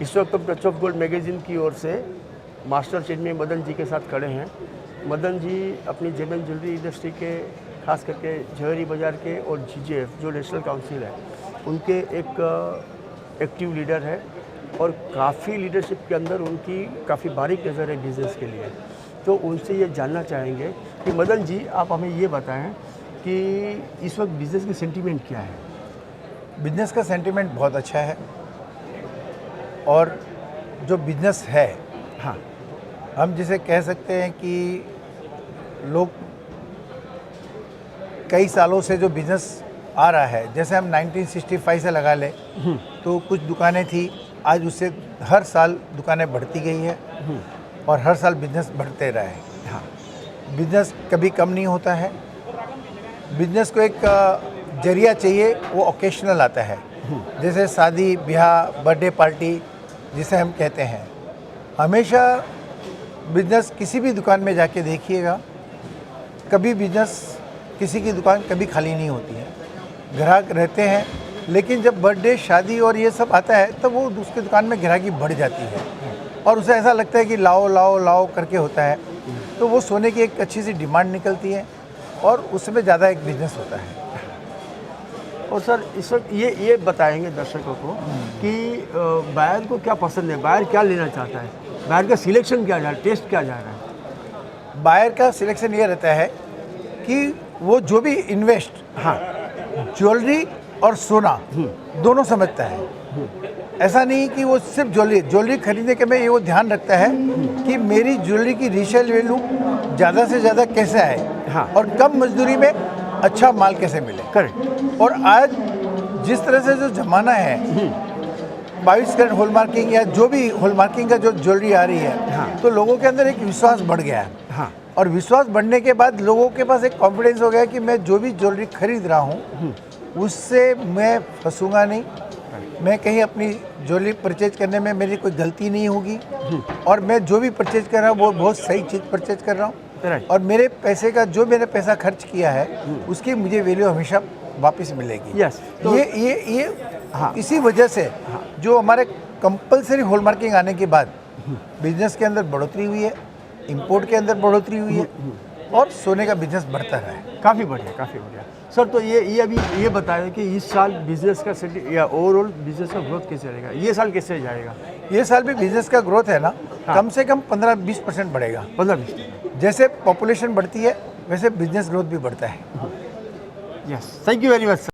इस वक्त हम टच ऑफ गोल्ड मैगजीन की ओर से मास्टर चेन में मदन जी के साथ खड़े हैं। मदन जी अपनी जेमन ज्वेलरी इंडस्ट्री के खास करके जवेरी बाज़ार के और जीजेएफ जो नेशनल काउंसिल है उनके एक एक्टिव लीडर है और काफ़ी लीडरशिप के अंदर उनकी काफ़ी बारीक नज़र है बिज़नेस के लिए। तो उनसे ये जानना चाहेंगे कि मदन जी आप हमें ये बताएं कि इस वक्त बिज़नेस की सेंटीमेंट क्या है। बिजनेस का सेंटीमेंट बहुत अच्छा है और जो बिजनेस है, हाँ, हम जिसे कह सकते हैं कि लोग कई सालों से जो बिजनेस आ रहा है, जैसे हम 1965 से लगा लें तो कुछ दुकानें थी, आज उससे हर साल दुकानें बढ़ती गई है और हर साल बिजनेस बढ़ते रहा है। हाँ, बिजनेस कभी कम नहीं होता है। बिजनेस को एक जरिया चाहिए, वो ओकेशनल आता है, जैसे शादी ब्याह बर्थडे पार्टी जिसे हम कहते हैं। हमेशा बिजनेस किसी भी दुकान में जाके देखिएगा, कभी बिजनेस किसी की दुकान कभी खाली नहीं होती है, ग्राहक रहते हैं। लेकिन जब बर्थडे शादी और ये सब आता है तब वो उसकी दुकान में ग्राहकी बढ़ जाती है और उसे ऐसा लगता है कि लाओ लाओ लाओ करके होता है, तो वो सोने की एक अच्छी सी डिमांड निकलती है और उसमें ज़्यादा एक बिजनेस होता है। और सर इस वक्त ये बताएंगे दर्शकों को कि बायर को क्या पसंद है, बायर क्या लेना चाहता है, बायर का सिलेक्शन क्या जा रहा है, टेस्ट क्या जा रहा है। बायर का सिलेक्शन ये रहता है कि वो जो भी इन्वेस्ट, हाँ, ज्वेलरी और सोना दोनों समझता है। ऐसा नहीं कि वो सिर्फ ज्वेलरी खरीदने के में ये वो ध्यान रखता है कि मेरी ज्वेलरी की रीसेल वैल्यू ज़्यादा से ज़्यादा कैसे आए, हाँ, और कम मजदूरी में अच्छा माल कैसे मिले। करेक्ट। और आज जिस तरह से जो ज़माना है 22 कैरेट हॉलमार्किंग या जो भी हॉलमार्किंग का जो ज्वेलरी आ रही है, हाँ, तो लोगों के अंदर एक विश्वास बढ़ गया है। हाँ, और विश्वास बढ़ने के बाद लोगों के पास एक कॉन्फिडेंस हो गया कि मैं जो भी ज्वेलरी खरीद रहा हूँ उससे मैं फंसूंगा नहीं, मैं कहीं अपनी ज्वेलरी परचेज करने में मेरी कोई गलती नहीं होगी और मैं जो भी परचेज कर रहा हूँ वो बहुत सही चीज़ परचेज कर रहा हूँ। राइट। और मेरे पैसे का जो मैंने पैसा खर्च किया है उसकी मुझे वैल्यू हमेशा वापस मिलेगी। यस, तो ये हाँ, इसी वजह से जो हमारे कंपलसरी हॉलमार्किंग आने के बाद बिजनेस के अंदर बढ़ोतरी हुई है, इंपोर्ट के अंदर बढ़ोतरी हुई है और सोने का बिजनेस बढ़ता रहा है। काफ़ी बढ़िया, काफ़ी बढ़िया। सर तो ये अभी ये बताया कि इस साल बिजनेस का या ओवरऑल बिजनेस का ग्रोथ कैसे रहेगा, ये साल कैसे जाएगा। ये साल भी बिजनेस का ग्रोथ है ना, कम से कम 15-20% बढ़ेगा। 15-20। जैसे पॉपुलेशन बढ़ती है वैसे बिजनेस ग्रोथ भी बढ़ता है। Yes, thank you very much.